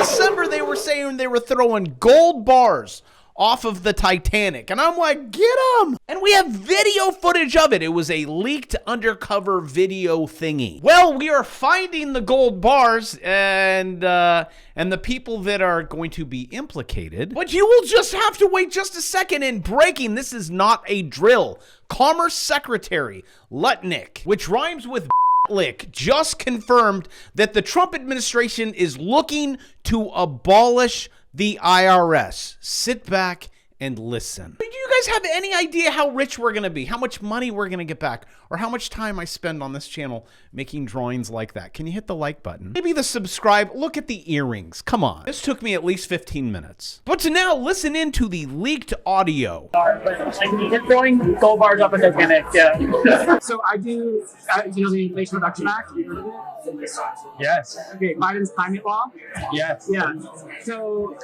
December, they were saying they were throwing gold bars off of the Titanic. And I'm like, get them. And we have video footage of it. It was a leaked undercover video thingy. Well, we are finding the gold bars and the people that are going to be implicated. But you will just have to wait just a second. In breaking, this is not a drill. Commerce Secretary Lutnick, which rhymes with Lick, just confirmed that the Trump administration is looking to abolish the IRS. Sit back and listen. Do you guys have any idea how rich we're going to be? How much money we're going to get back? Or how much time I spend on this channel making drawings like that? Can you hit the like button? Maybe the subscribe. Look at the earrings. Come on. This took me at least 15 minutes. But to now listen into the leaked audio. We're throwing gold bars up at Titanic, yeah. So I do, the Inflation Reduction Act. Yes. Okay, Biden's climate law. Yes. Yeah. So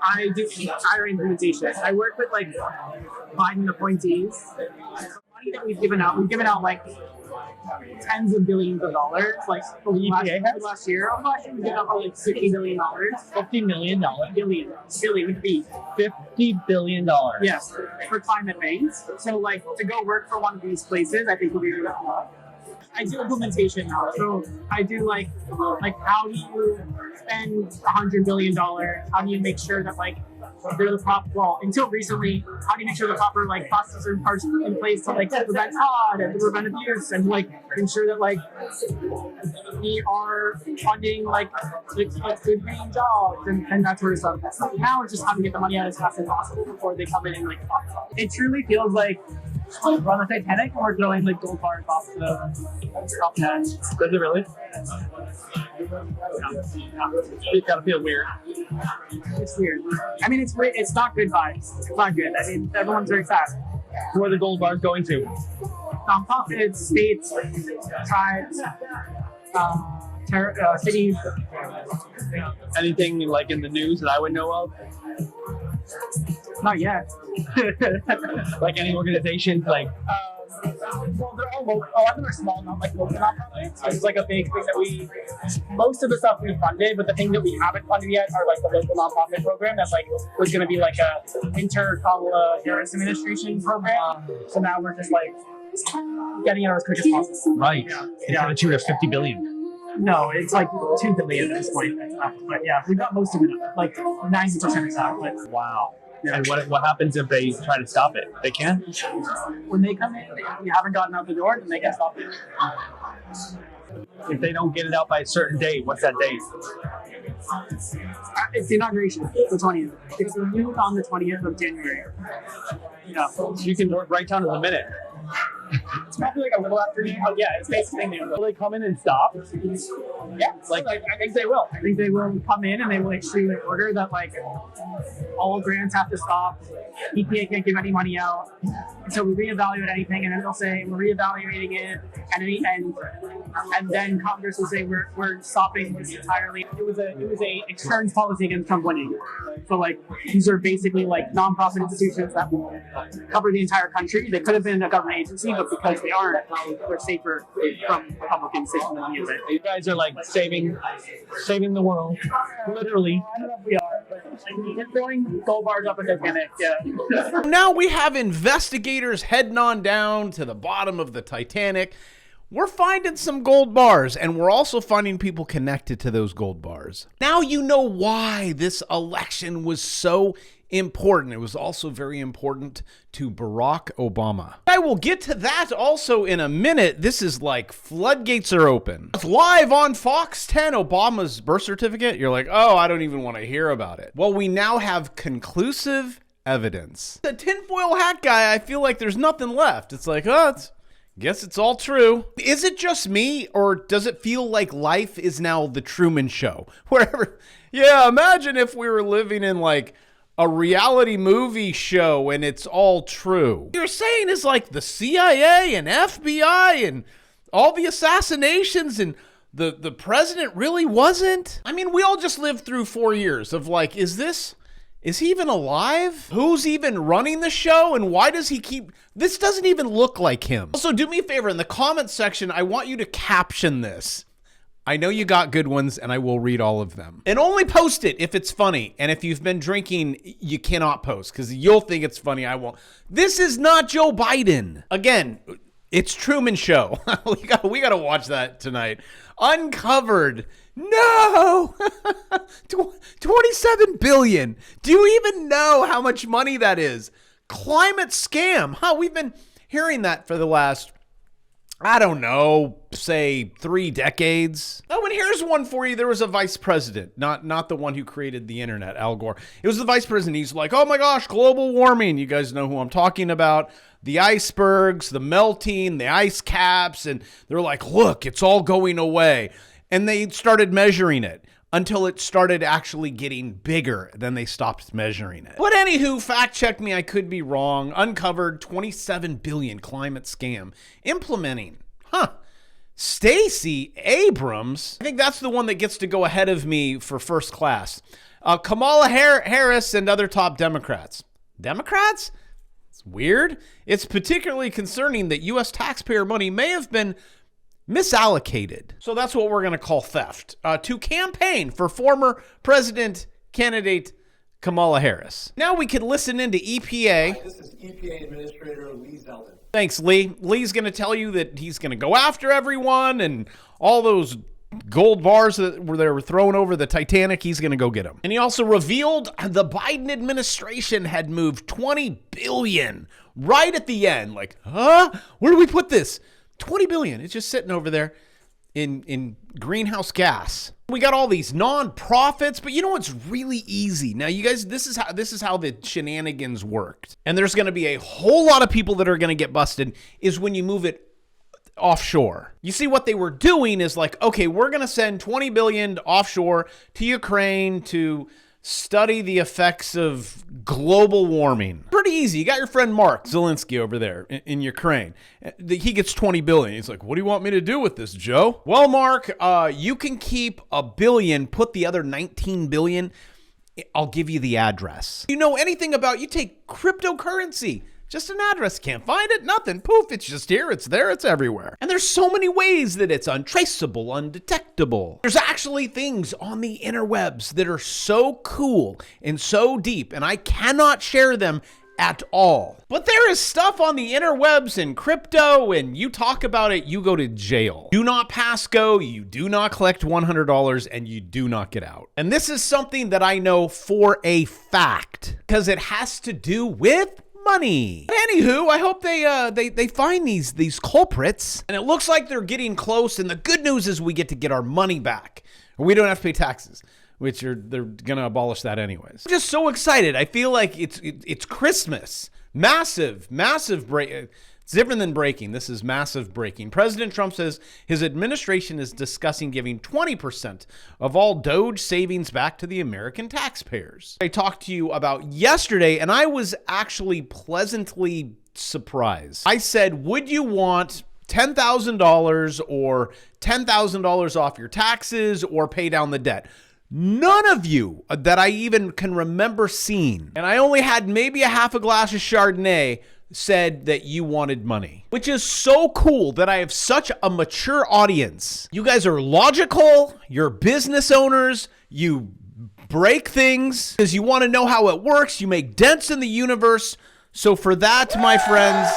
I do IRA implementation. I work with like Biden appointees. The money that we've given out like tens of billions of dollars. Like last year we gave out like $60 billion. $50 million. Billion with B. $50 billion. Yes, for climate things. So like to go work for one of these places, I think would be really cool. I do implementation now, so I do like how do you spend $100 billion? How do you make sure that like they're the proper? Well, until recently, how do you make sure the proper like processes are in place to like prevent fraud and to prevent abuse and like ensure that like we are funding like good paying jobs and that sort of stuff. So now it's just how to get the money out as fast as possible before they come in and like talk. It truly feels like we're on the Titanic and we're throwing like gold bars off the net. Does it really? It's gotta feel weird. It's weird. I mean, it's not good vibes. It's not good. I mean, everyone's very sad. Who are the gold bars going to? Nonprofits, states, tribes, cities. Anything like in the news that I would know of? Not yet. Like any organizations, like well, they're all local. A lot of them are small, not like local nonprofits. It's like a big thing that most of the stuff we funded, but the thing that we haven't funded yet are like the local nonprofit program that's like was going to be like a inter-Kamala Harris administration program. So now we're just like getting it as quick as possible. right. It's got a tune of $50 billion. No, it's like $2 billion at this point. But yeah, we got most of it, like 90% exactly. Wow. Yeah. And what happens if they try to stop it? They can? When they come in, if you haven't gotten out the door, then they can stop it. If they don't get it out by a certain date, what's that date? It's the inauguration, the 20th. It's renewed on the 20th of January. Yeah. You can write down to the minute. It's probably like a little after noon, but yeah, it's basically noon. Will they come in and stop? Yeah, like I think they will. I think they will come in and they will issue an order that like all grants have to stop. EPA can't give any money out until we reevaluate anything, and then they'll say we're reevaluating it, and then Congress will say we're stopping this entirely. It was a external policy against Trump winning. So like these are basically like nonprofit institutions that will cover the entire country. They could have been a government agency, but because they aren't, we're safer from Republicans taking the lead. You guys are like saving the world, literally. I don't know if we are, but we're throwing gold bars up at Titanic. Yeah. Now we have investigators heading on down to the bottom of the Titanic. We're finding some gold bars, and we're also finding people connected to those gold bars. Now you know why this election was so important. It was also very important to Barack Obama. I will get to that also in a minute. This is like floodgates are open. It's live on Fox 10, Obama's birth certificate. You're like, oh, I don't even want to hear about it. Well, we now have conclusive evidence. The tinfoil hat guy, I feel like there's nothing left. It's like, oh, guess it's all true. Is it just me, or does it feel like life is now the Truman Show? Wherever, yeah, imagine if we were living in like a reality movie show and it's all true. What you're saying is like the CIA and FBI and all the assassinations and the president really wasn't? I mean, we all just lived through 4 years of like, is he even alive? Who's even running the show? And why does he keep... This doesn't even look like him. Also, do me a favor. In the comments section, I want you to caption this. I know you got good ones, and I will read all of them. And only post it if it's funny. And if you've been drinking, you cannot post because you'll think it's funny. I won't. This is not Joe Biden. Again, it's Truman Show. we got to watch that tonight. Uncovered. No! 27 billion. Do you even know how much money that is? Climate scam. We've been hearing that for the last, I don't know, say 3 decades. Oh, and here's one for you. There was a vice president, not the one who created the internet, Al Gore. It was the vice president. He's like, oh my gosh, global warming. You guys know who I'm talking about. The icebergs, the melting, the ice caps. And they're like, look, it's all going away. And they started measuring it until it started actually getting bigger. Then they stopped measuring it. But anywho, fact check me. I could be wrong. Uncovered 27 billion climate scam implementing. Stacey Abrams. I think that's the one that gets to go ahead of me for first class. Kamala Harris and other top Democrats. Democrats? It's weird. It's particularly concerning that U.S. taxpayer money may have been misallocated. So that's what we're going to call theft. To campaign for former president candidate Kamala Harris. Now we can listen into EPA. Hi, this is EPA Administrator Lee Zeldin. Thanks, Lee. Lee's going to tell you that he's going to go after everyone and all those gold bars that were thrown over the Titanic, he's going to go get them. And he also revealed the Biden administration had moved $20 billion right at the end. Like, where do we put this? $20 billion. It's just sitting over there in greenhouse gas. We got all these nonprofits, but you know what's really easy? Now, you guys, this is how the shenanigans worked. And there's going to be a whole lot of people that are going to get busted is when you move it offshore. You see, what they were doing is like, okay, we're going to send 20 billion offshore to Ukraine to study the effects of global warming. Pretty easy. You got your friend Mark Zelensky over there in Ukraine. He gets 20 billion. He's like, what do you want me to do with this, Joe? Well, Mark, you can keep $1 billion, put the other 19 billion. I'll give you the address. You know anything about, you take cryptocurrency. Just an address, can't find it, nothing, poof, it's just here, it's there, it's everywhere. And there's so many ways that it's untraceable, undetectable. There's actually things on the interwebs that are so cool and so deep, and I cannot share them at all. But there is stuff on the interwebs and crypto, and you talk about it, you go to jail. Do not pass go, you do not collect $100, and you do not get out. And this is something that I know for a fact, because it has to do with money. Anywho, I hope they find these culprits, and it looks like they're getting close. And the good news is we get to get our money back. We don't have to pay taxes, which they're gonna abolish that anyways. I'm just so excited. I feel like it's Christmas. Massive break. It's different than breaking. This is massive breaking. President Trump says his administration is discussing giving 20% of all Doge savings back to the American taxpayers. I talked to you about yesterday, and I was actually pleasantly surprised. I said, would you want $10,000 or $10,000 off your taxes or pay down the debt? None of you that I even can remember seeing, and I only had maybe a half a glass of Chardonnay, said that you wanted money, which is so cool that I have such a mature audience. You guys are logical, you're business owners, you break things because you want to know how it works, you make dents in the universe. So for that, my friends,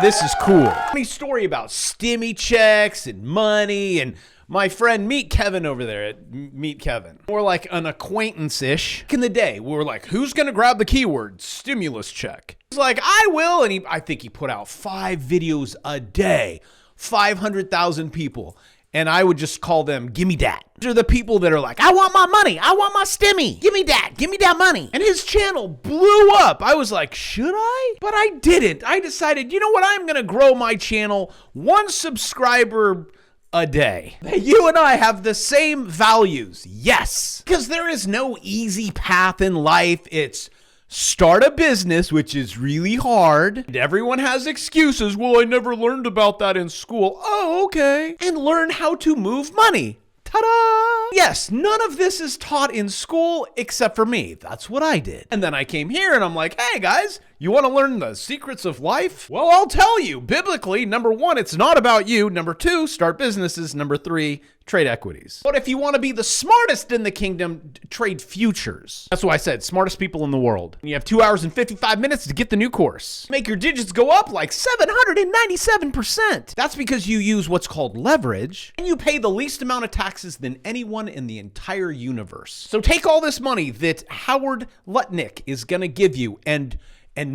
this is cool. Funny story about stimmy checks and money, and my friend Meet Kevin over there at Meet Kevin. More like an acquaintance-ish. Back in the day, we were like, who's going to grab the keyword? Stimulus check. He's like, I will. And I think he put out 5 videos a day, 500,000 people. And I would just call them, gimme dat. These are the people that are like, I want my money. I want my stimmy. Give me that money. And his channel blew up. I was like, should I? But I didn't. I decided, you know what? I'm going to grow my channel 1 subscriber a day. You and I have the same values. Yes. Because there is no easy path in life. It's start a business, which is really hard. And everyone has excuses. Well, I never learned about that in school. Oh, okay. And learn how to move money. Ta-da! Yes, none of this is taught in school except for me. That's what I did. And then I came here and I'm like, hey guys, You want to learn the secrets of life? Well, I'll tell you. Biblically, number 1, it's not about you. Number 2, start businesses. Number 3, trade equities. But if you want to be the smartest in the kingdom, trade futures. That's why I said smartest people in the world. You have 2 hours and 55 minutes to get the new course. Make your digits go up like 797%. That's because you use what's called leverage, and you pay the least amount of taxes than anyone in the entire universe. So take all this money that Howard Lutnick is going to give you and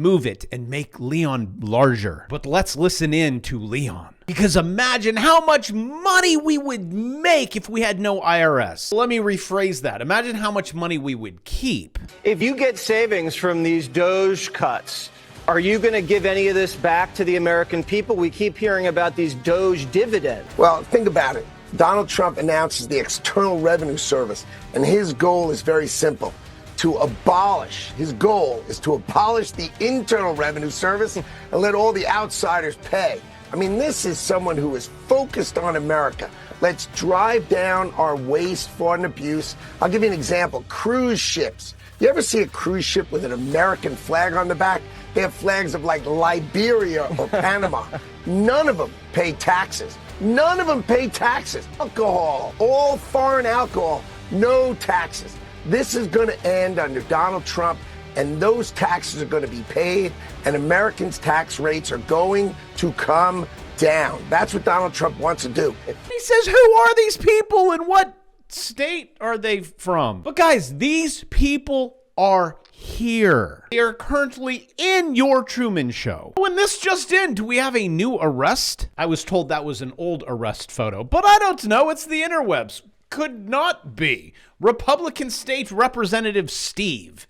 move it and make Leon larger. But let's listen in to Leon. Because imagine how much money we would make if we had no IRS. Let me rephrase that. Imagine how much money we would keep. If you get savings from these Doge cuts, are you going to give any of this back to the American people? We keep hearing about these Doge dividends. Well, think about it. Donald Trump announces the External Revenue Service, and his goal is very simple. His goal is to abolish the Internal Revenue Service and let all the outsiders pay. I mean, this is someone who is focused on America. Let's drive down our waste, fraud, and abuse. I'll give you an example. Cruise ships. You ever see a cruise ship with an American flag on the back? They have flags of like Liberia or Panama. None of them pay taxes. None of them pay taxes. Alcohol, all foreign alcohol, no taxes. This is going to end under Donald Trump, and those taxes are going to be paid, and Americans' tax rates are going to come down. That's what Donald Trump wants to do. He says, who are these people and what state are they from? But guys, these people are here. They are currently in your Truman Show. When this just in, do we have a new arrest? I was told that was an old arrest photo, but I don't know. It's the interwebs. Could not be. Republican State Representative Steve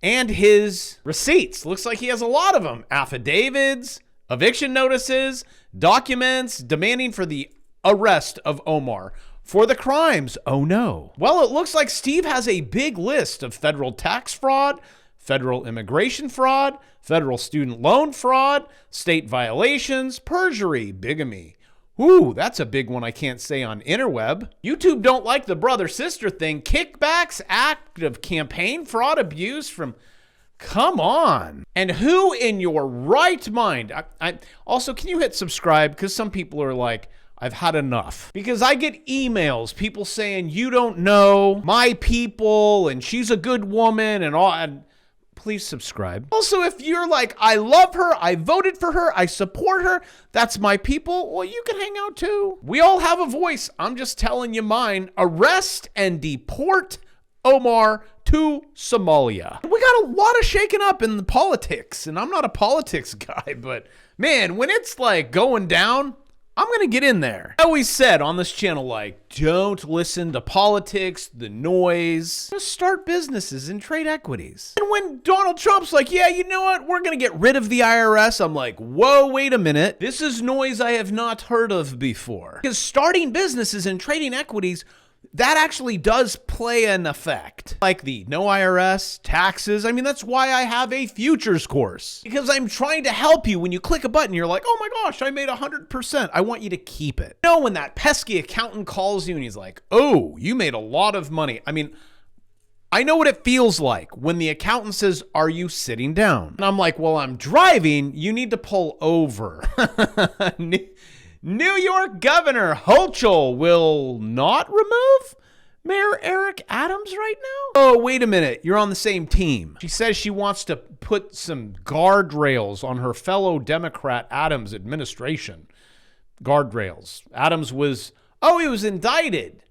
and his receipts. Looks like he has a lot of them. Affidavits, eviction notices, documents demanding for the arrest of Omar for the crimes. Oh no. Well, it looks like Steve has a big list of federal tax fraud, federal immigration fraud, federal student loan fraud, state violations, perjury, bigamy. Ooh, that's a big one I can't say on interweb. YouTube don't like the brother-sister thing. Kickbacks, active campaign fraud, abuse from... Come on. And who in your right mind... Also, can you hit subscribe? Because some people are like, I've had enough. Because I get emails, people saying, you don't know my people, and she's a good woman, and all... And please subscribe. Also, if you're like, I love her, I voted for her, I support her, that's my people, well, you can hang out too. We all have a voice. I'm just telling you mine. Arrest and deport Omar to Somalia. We got a lot of shaking up in the politics, and I'm not a politics guy, but man, when it's like going down, I'm going to get in there. I always said on this channel, like, don't listen to politics, the noise. Just start businesses and trade equities. And when Donald Trump's like, yeah, you know what? We're going to get rid of the IRS. I'm like, whoa, wait a minute. This is noise I have not heard of before. Because starting businesses and trading equities, that actually does play an effect. Like the no IRS, taxes. I mean, that's why I have a futures course. Because I'm trying to help you. When you click a button, you're like, oh my gosh, I made 100%. I want you to keep it. You know, when that pesky accountant calls you and he's like, oh, you made a lot of money. I mean, I know what it feels like when the accountant says, are you sitting down? And I'm like, well, I'm driving. You need to pull over. New York Governor Hochul will not remove Mayor Eric Adams right now? Oh, wait a minute. You're on the same team. She says she wants to put some guardrails on her fellow Democrat Adams administration. Guardrails. Adams was, he was indicted.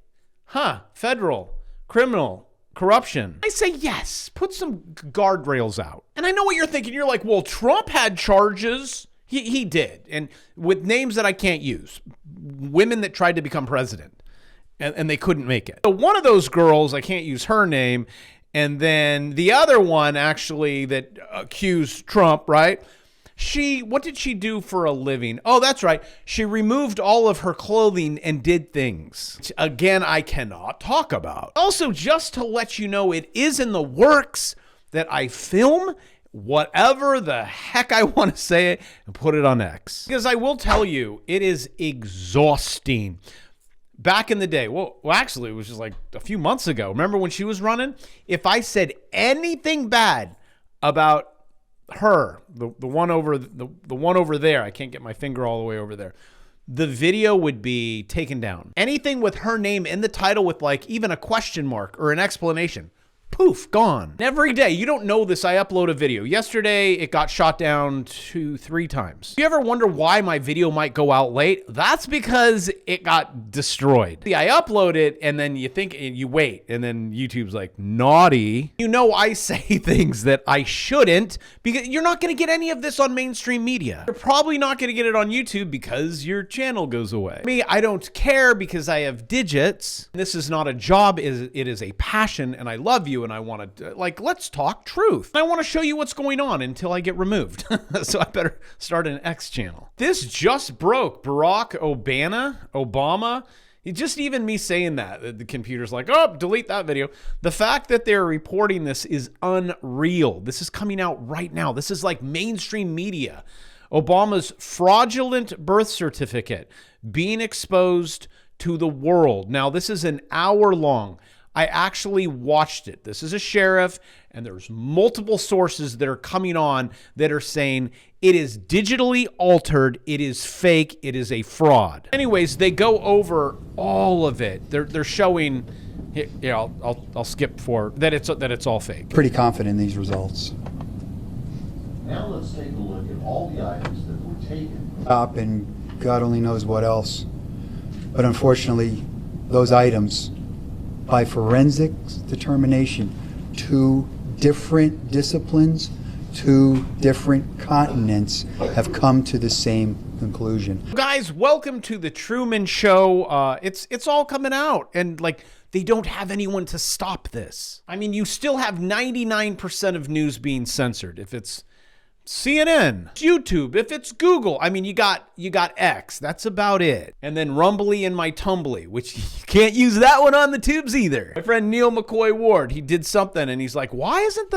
Federal, criminal, corruption. I say yes. Put some guardrails out. And I know what you're thinking. You're like, well, Trump had charges. He did, and with names that I can't use, women that tried to become president, and they couldn't make it. So one of those girls, I can't use her name, and then the other one actually that accused Trump, right? What did she do for a living? Oh, that's right. She removed all of her clothing and did things. Which, again, I cannot talk about. Also, just to let you know, it is in the works that I film whatever the heck I want to say it and put it on X. Because I will tell you, it is exhausting. Back in the day, well, actually, it was just like a few months ago. Remember when she was running? If I said anything bad about her, the one over the one over there. I can't get my finger all the way over there. The video would be taken down. Anything with her name in the title with like even a question mark or an explanation, poof, gone. And every day, you don't know this, I upload a video. Yesterday, it got shot down 2-3 times. You ever wonder why my video might go out late? That's because it got destroyed. See, I upload it, and then you think, and you wait, and then YouTube's like, naughty. You know I say things that I shouldn't, because you're not gonna get any of this on mainstream media. You're probably not gonna get it on YouTube because your channel goes away. Me, I don't care because I have digits. This is not a job, it is a passion, and I love you, and I want to, like, let's talk truth. I want to show you what's going on until I get removed. So I better start an X channel. This just broke. Barack Obama. Just even me saying that, the computer's like, oh, delete that video. The fact that they're reporting this is unreal. This is coming out right now. This is like mainstream media. Obama's fraudulent birth certificate being exposed to the world. Now, this is an hour long. I actually watched it. This is a sheriff, and there's multiple sources that are coming on that are saying it is digitally altered, it is fake, it is a fraud. Anyways, they go over all of it. They're showing, yeah, I'll skip forward, that it's all fake. Pretty confident in these results. Now let's take a look at all the items that were taken. Top and God only knows what else. But unfortunately, those items, by forensics determination, 2 different disciplines, 2 different continents have come to the same conclusion. Guys, welcome to the Truman Show. It's all coming out, and like they don't have anyone to stop this. I mean, you still have 99% of news being censored. If it's CNN, YouTube, if it's Google, I mean, you got X, that's about it. And then Rumbly and My Tumbly, which you can't use that one on the tubes either. My friend Neil McCoy Ward, he did something and he's like, why isn't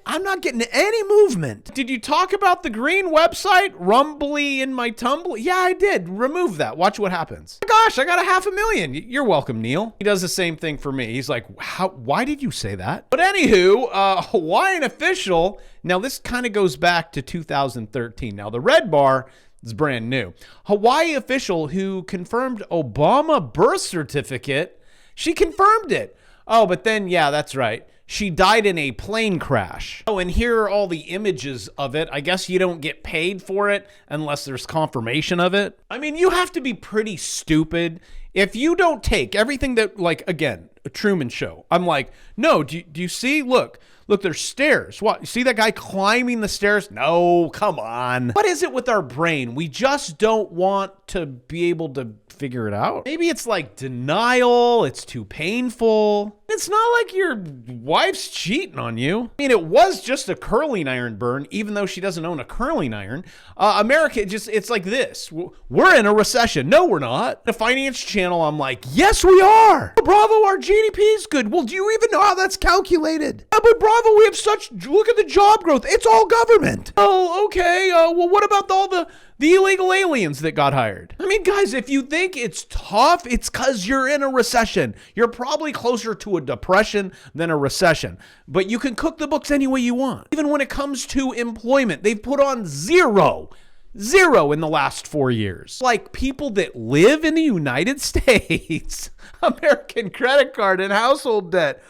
I'm not getting any movement. Did you talk about the green website, Rumbly and My Tumbly? Yeah, I did. Remove that. Watch what happens. Oh my gosh, I got 500,000. You're welcome, Neil. He does the same thing for me. He's like, why did you say that? But anywho, Hawaiian official. Now, this kind of goes back to 2013. Now, the red bar is brand new. Hawaii official who confirmed Obama birth certificate, she confirmed it. Oh, but then, yeah, that's right. She died in a plane crash. Oh, and here are all the images of it. I guess you don't get paid for it unless there's confirmation of it. I mean, you have to be pretty stupid if you don't take everything that, like, again, a Truman Show. I'm like, no, do you see? Look, there's stairs. What? You see that guy climbing the stairs? No, come on. What is it with our brain? We just don't want to be able to figure it out. Maybe it's like denial. It's too painful. It's not like your wife's cheating on you. I mean, it was just a curling iron burn, even though she doesn't own a curling iron. America, it's like this. We're in a recession. No, we're not. The Finance Channel, I'm like, yes, we are. Bravo, our GDP is good. Well, do you even know how that's calculated? But Bravo, we have look at the job growth. It's all government. Oh, okay. Well, what about all the illegal aliens that got hired? I mean, guys, if you think it's tough, it's because you're in a recession. You're probably closer to a depression than a recession. But you can cook the books any way you want. Even when it comes to employment, they've put on zero in the last 4 years. Like people that live in the United States, American credit card and household debt.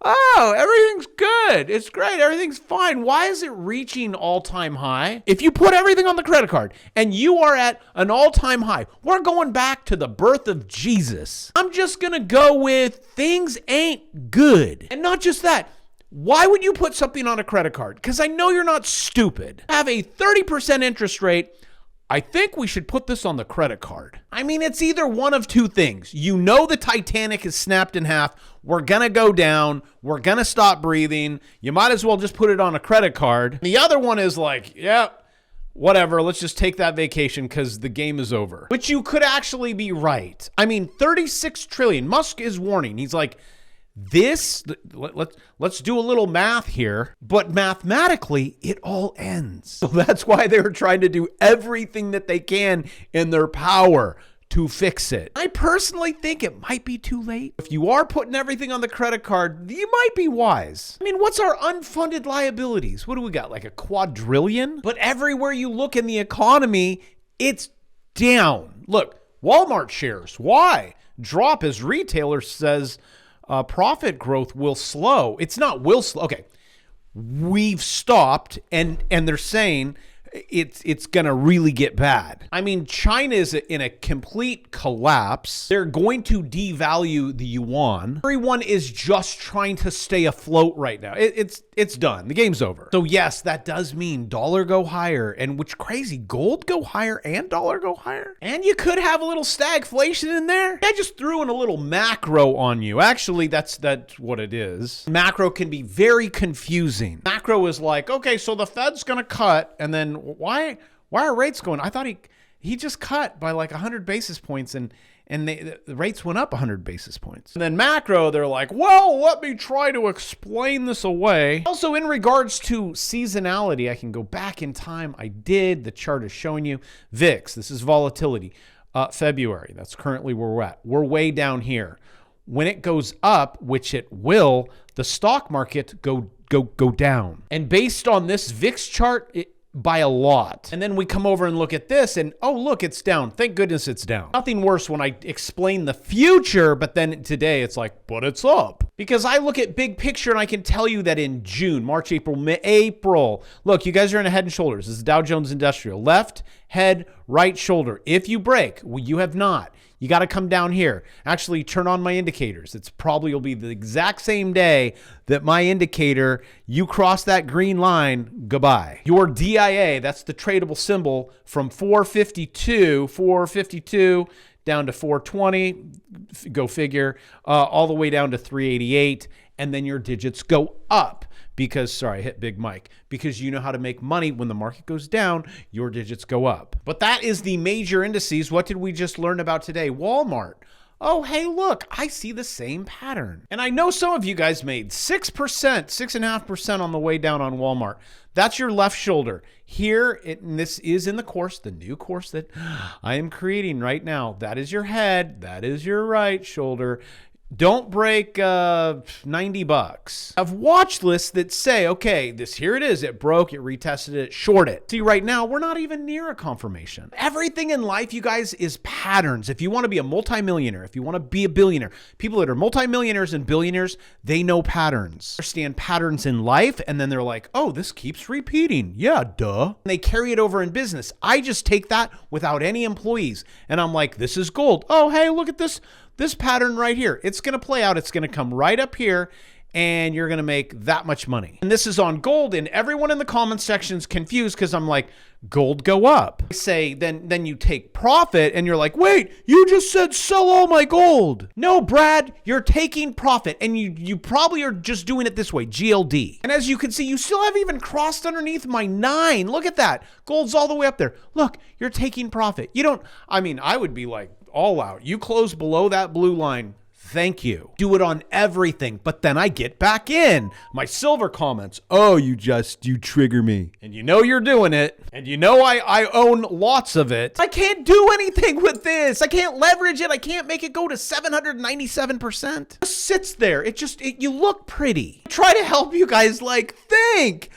Oh, everything's good. It's great. Everything's fine. Why is it reaching all-time high? If you put everything on the credit card and you are at an all-time high, we're going back to the birth of Jesus. I'm just going to go with things ain't good. And not just that. Why would you put something on a credit card? Because I know you're not stupid. Have a 30% interest rate. I think we should put this on the credit card. I mean, it's either one of two things. You know the Titanic is snapped in half. We're going to go down. We're going to stop breathing. You might as well just put it on a credit card. The other one is like, yeah, whatever. Let's just take that vacation because the game is over. Which you could actually be right. I mean, 36 trillion. Musk is warning. He's like, let's do a little math here, but mathematically it all ends. So that's why they're trying to do everything that they can in their power to fix it. I personally think it might be too late. If you are putting everything on the credit card, you might be wise. I mean, what's our unfunded liabilities? What do we got, like a quadrillion? But everywhere you look in the economy, it's down. Look, Walmart shares, why? Drop as retailer says profit growth will slow. It's not will slow. Okay, we've stopped, and they're saying it's gonna really get bad. I mean, China is in a complete collapse. They're going to devalue the yuan. Everyone is just trying to stay afloat right now. It's done. The game's over. So yes, that does mean dollar go higher, and which crazy, gold go higher and dollar go higher. And you could have a little stagflation in there. I just threw in a little macro on you. Actually, that's what it is. Macro can be very confusing. Macro is like, okay, so the Fed's gonna cut, and then why are rates going? I thought he just cut by like 100 basis points, and the rates went up 100 basis points. And then macro, they're like, well, let me try to explain this away. Also, in regards to seasonality, I can go back in time. I did. The chart is showing you. VIX, this is volatility. February, that's currently where we're at. We're way down here. When it goes up, which it will, the stock market go down. And based on this VIX chart, by a lot. And then we come over and look at this and, oh, look, it's down. Thank goodness it's down. Nothing worse when I explain the future, but then today it's like, but it's up. Because I look at big picture and I can tell you that in June, March, April, look, you guys are in a Head and Shoulders. This is Dow Jones Industrial. Left, head, right shoulder. If you break, well, you have not. You got to come down here. Actually, turn on my indicators. It's probably will be the exact same day that my indicator, you cross that green line, goodbye. Your DIA, that's the tradable symbol, from 452 down to 420, go figure, all the way down to 388, and then your digits go up. Because, sorry, I hit Big Mike, because you know how to make money when the market goes down, your digits go up. But that is the major indices. What did we just learn about today? Walmart. Oh, hey, look, I see the same pattern. And I know some of you guys made 6%, 6.5% on the way down on Walmart. That's your left shoulder. Here, and this is in the course, the new course that I am creating right now. That is your head. That is your right shoulder. Don't break $90. I've watch lists that say, okay, here it is. It broke, it retested it, short it. See, right now, we're not even near a confirmation. Everything in life, you guys, is patterns. If you want to be a multimillionaire, if you want to be a billionaire, people that are multimillionaires and billionaires, they know patterns. They understand patterns in life, and then they're like, oh, this keeps repeating. Yeah, duh. And they carry it over in business. I just take that without any employees, and I'm like, this is gold. Oh, hey, look at this pattern right here. It's going to play out. It's going to come right up here, and you're going to make that much money. And this is on gold, and everyone in the comment section is confused because I'm like, gold go up. I say, then you take profit, and you're like, wait, you just said sell all my gold. No, Brad, you're taking profit, and you probably are just doing it this way, GLD. And as you can see, you still haven't even crossed underneath my 9. Look at that. Gold's all the way up there. Look, you're taking profit. I would be like, all out. You close below that blue line. Thank you. Do it on everything, but then I get back in. My silver comments. Oh, you trigger me. And you know you're doing it. And you know I own lots of it. I can't do anything with this. I can't leverage it. I can't make it go to 797%. It just sits there. You look pretty. I try to help you guys think.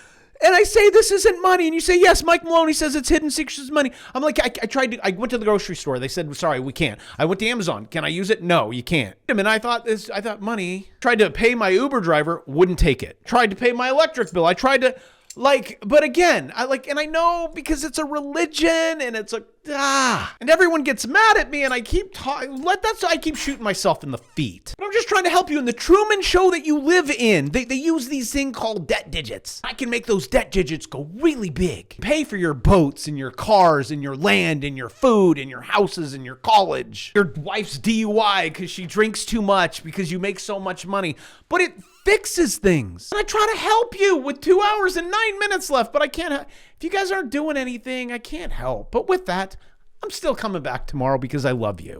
And I say, this isn't money. And you say, yes, Mike Maloney says it's hidden secrets money. I'm like, I went to the grocery store. They said, sorry, we can't. I went to Amazon. Can I use it? No, you can't. And I thought money. Tried to pay my Uber driver, wouldn't take it. Tried to pay my electric bill. I tried to but again, and I know because it's a religion and it's and everyone gets mad at me and I keep talking. That's why I keep shooting myself in the feet. But I'm just trying to help you in the Truman Show that you live in. They use these things called debt digits. I can make those debt digits go really big. Pay for your boats and your cars and your land and your food and your houses and your college. Your wife's DUI because she drinks too much because you make so much money. But it fixes things. And I try to help you with 2 hours and 9 minutes left, but I can't. If you guys aren't doing anything, I can't help. But with that, I'm still coming back tomorrow because I love you.